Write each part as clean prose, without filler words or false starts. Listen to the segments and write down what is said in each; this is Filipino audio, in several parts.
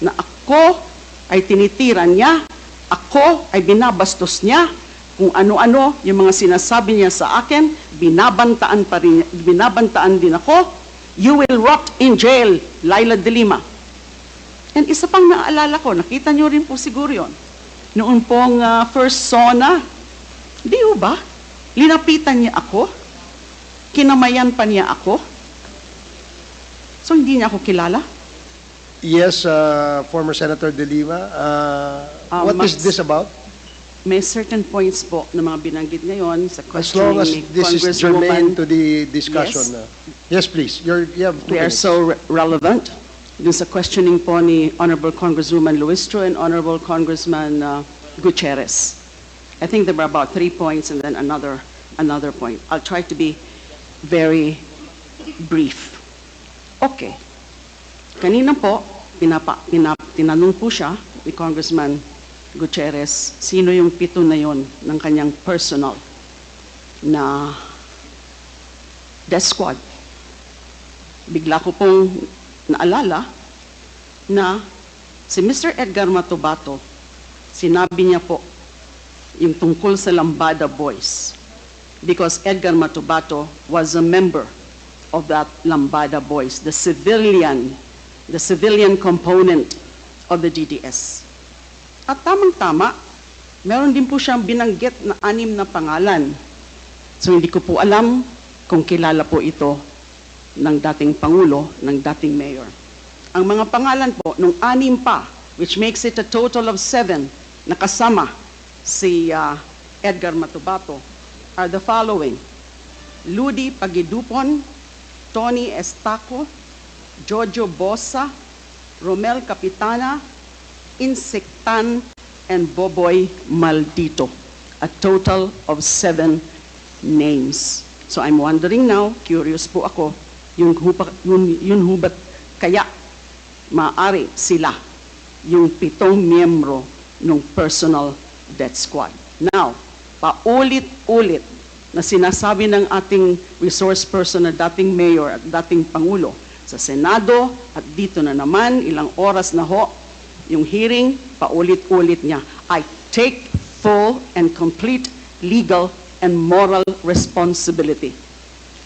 na ako ay tinitira niya, ako ay binabastos niya, kung ano-ano yung mga sinasabi niya sa akin, binabantaan din ako. You will rot in jail, Laila de Lima. And isa pang naalala ko, nakita niyo rin po siguro yun, noon pong first SONA, di ba? Linapitan niya ako, kinamayan pa niya ako, so hindi niya ako kilala. Yes, former Senator De Lima. What is this about? May certain points po na mga binanggit ngayon sa As questioning long as ni this is germane to the discussion. Yes. Yes, please. You have 2 They are minutes. so relevant. Dun sa questioning po ni Honorable Congresswoman Luistro and Honorable Congressman Gutierrez. I think there were about 3 points and then another point. I'll try to be very brief. Okay. Kanina po, tinanong po siya ni Congressman Gutierrez, sino yung 7 na yon ng kanyang personal na death squad. Bigla ko pong naalala na si Mr. Edgar Matubato, sinabi niya po yung tungkol sa Lambada Boys because Edgar Matubato was a member of that Lambada Boys, the civilian component of the DDS. At tamang-tama, meron din po siyang binanggit na 6 na pangalan. So hindi ko po alam kung kilala po ito ng dating Pangulo, ng dating Mayor. Ang mga pangalan po, nung 6 pa, which makes it a total of 7, nakasama si Edgar Matubato, are the following: Ludi Pagidupon, Tony Estaco, Jojo Bosa, Romel Capitana, Insectan, and Boboy Maldito. A total of 7 names. So I'm wondering now, curious po ako, yun hubat kaya maaari sila yung 7 miyembro ng personal death squad. Now, paulit-ulit na sinasabi ng ating resource person na dating mayor at dating pangulo sa Senado at dito na naman, ilang oras na ho, yung hearing, paulit-ulit niya, I take full and complete legal and moral responsibility.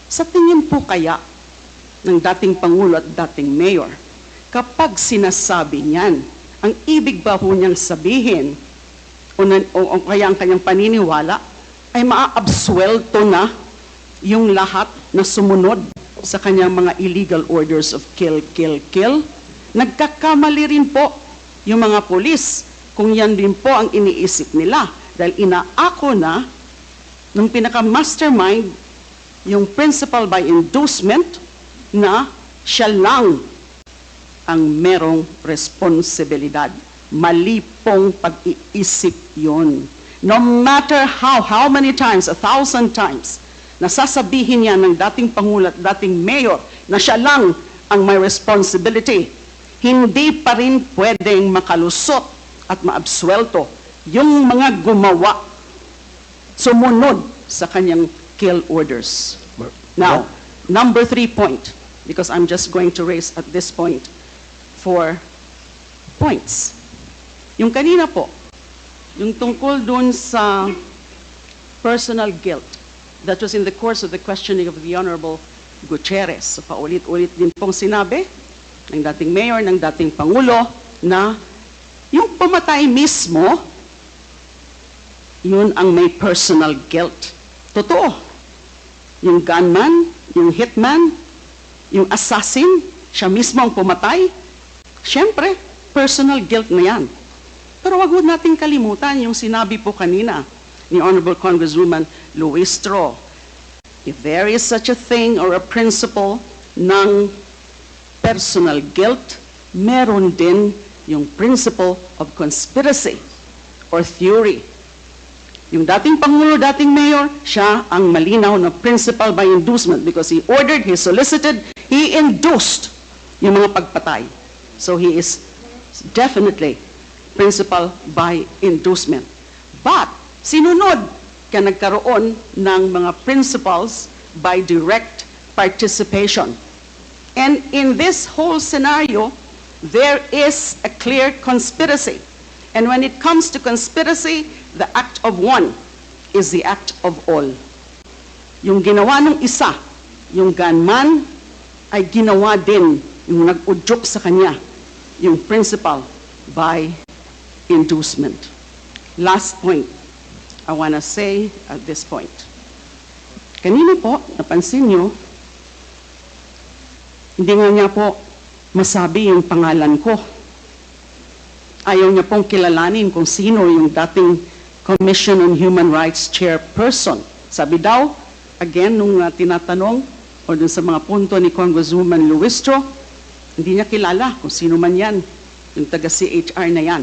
Sa tingin po kaya ng dating Pangulo at dating Mayor, kapag sinasabi niyan, ang ibig ba ho niyang sabihin o kaya ang kanyang paniniwala ay maaabsuelto na yung lahat na sumunod sa kanyang mga illegal orders of kill, kill, kill? Nagkakamali rin po yung mga polis, kung yan din po ang iniisip nila. Dahil inaako na, nung pinaka-mastermind, yung principal by inducement, na siya lang ang merong responsibilidad. Mali pong pag-iisip yun. No matter how many times, 1,000 times, nasasabihin niya ng dating Pangulo at dating Mayor na siya lang ang may responsibility, hindi pa rin pwedeng makalusot at maabsuelto yung mga gumawa, sumunod sa kanyang kill orders. Now, number 3 point, because I'm just going to raise at this point 4 points. Yung kanina po, yung tungkol dun sa personal guilt, that was in the course of the questioning of the Honorable Gutierrez. So paulit-ulit din pong sinabi ng dating mayor, ng dating pangulo, na yung pumatay mismo, yun ang may personal guilt. Totoo. Yung gunman, yung hitman, yung assassin, siya mismo ang pumatay. Siyempre, personal guilt na yan. Pero wag nating kalimutan yung sinabi po kanina ni Honorable Congresswoman Luistro. If there is such a thing or a principle ng personal guilt, meron din yung principle of conspiracy or theory. Yung dating Pangulo, dating Mayor, siya ang malinaw na principal by inducement because he ordered, he solicited, he induced yung mga pagpatay. So he is definitely principal by inducement. But sinunod ka nagkaroon ng mga principals by direct participation. And in this whole scenario, there is a clear conspiracy. And when it comes to conspiracy, the act of one is the act of all. Yung ginawa ng isa, yung gunman, ay ginawa din yung nag-udyok sa kanya, yung principal, by inducement. Last point I want to say at this point. Kanina po, napansin nyo, hindi nga niya po masabi yung pangalan ko. Ayaw niya pong kilalanin kung sino yung dating Commission on Human Rights chairperson. Sabi daw, again, nung tinatanong, o dun sa mga punto ni Congresswoman Luistro, hindi niya kilala kung sino man yan, yung taga-CHR na yan.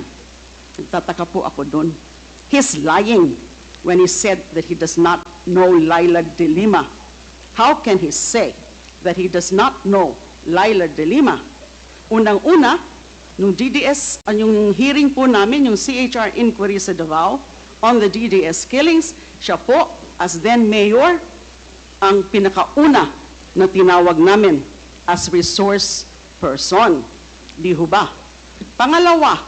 Nagtataka po ako dun. He's lying when he said that he does not know Laila de Lima. How can he say that he does not know Laila de Lima? Unang-una, nung DDS, yung hearing po namin, yung CHR inquiry sa Davao on the DDS killings, siya po, as then mayor, ang pinakauna na tinawag namin as resource person. Di ho ba? Pangalawa,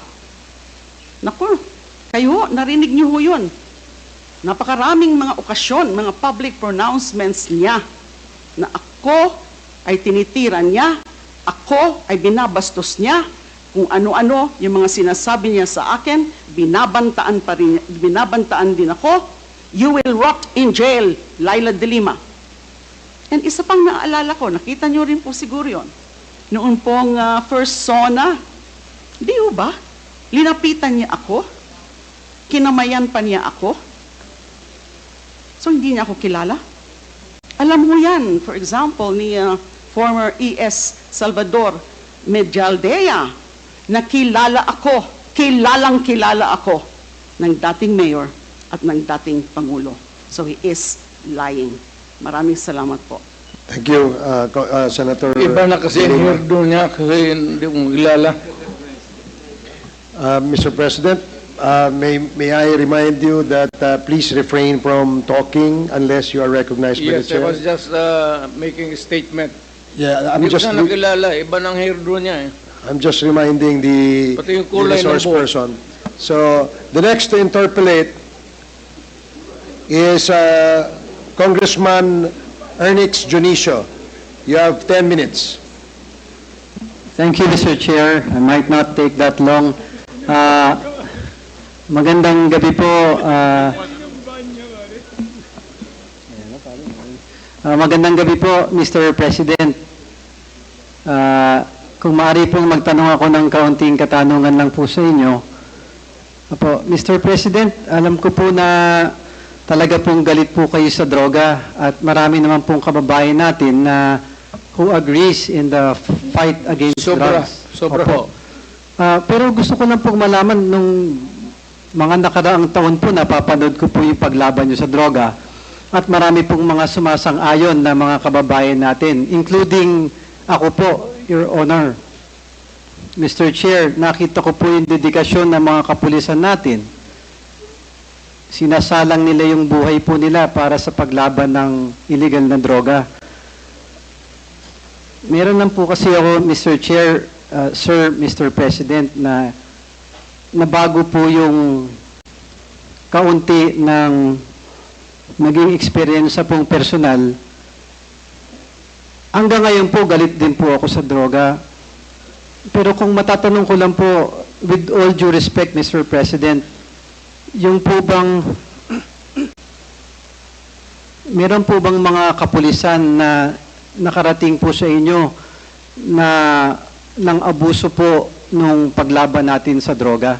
naku, kayo, narinig niyo ho yun. Napakaraming mga okasyon, mga public pronouncements niya na ako ay tinitira niya, ako ay binabastos niya, kung ano-ano yung mga sinasabi niya sa akin, binabantaan din ako. You will rot in jail, Laila de Lima. And isa pang naalala ko, nakita niyo rin po siguro yun, noon pong first SONA, di ho ba? Linapitan niya ako, kinamayan pa niya ako, so hindi niya ako kilala. Alam mo yan, for example, ni former ES Salvador Medialdea, na kilalang kilala ako ng dating mayor at ng dating pangulo. So he is lying. Maraming salamat po. Thank you, Senator. Iba na kasi ang hirdo niya kasi hindi mo kilala. Mr. President, may I remind you that please refrain from talking unless you are recognized by the Yes, I chair. was just making a statement. Yeah, Hindi ko na nakilala, iba ng hirdo niya eh. I'm just reminding the Pati yung kulay ng resource buhok. person. So, the next to interpolate is Congressman Ernix Junicio. You have 10 minutes. Thank you, Mr. Chair. I might not take that long. Magandang gabi po. Magandang gabi po, Mr. President. Kung maaari pong magtanong ako ng kaunting katanungan lang po sa inyo. Apo, Mr. President, alam ko po na talaga pong galit po kayo sa droga at marami naman pong kababayan natin na who agrees in the fight against drugs. Sobra Opo. po. Pero gusto ko lang pong malaman nung mga nakaraang taon po napapanood ko po yung paglaban nyo sa droga at marami pong mga sumasang-ayon na mga kababayan natin, including ako po, Your Honor. Mr. Chair, nakita ko po yung dedikasyon ng mga kapulisan natin. Sinasalang nila yung buhay po nila para sa paglaban ng illegal na droga. Meron lang po kasi ako, Mr. Chair, Sir, Mr. President, na nabago po yung kaunti ng naging experience sa pong personal. Hanggang ngayon po, galit din po ako sa droga. Pero kung matatanong ko lang po, with all due respect, Mr. President, yung po bang, meron po bang mga kapulisan na nakarating po sa inyo na ng abuso po nung paglaban natin sa droga?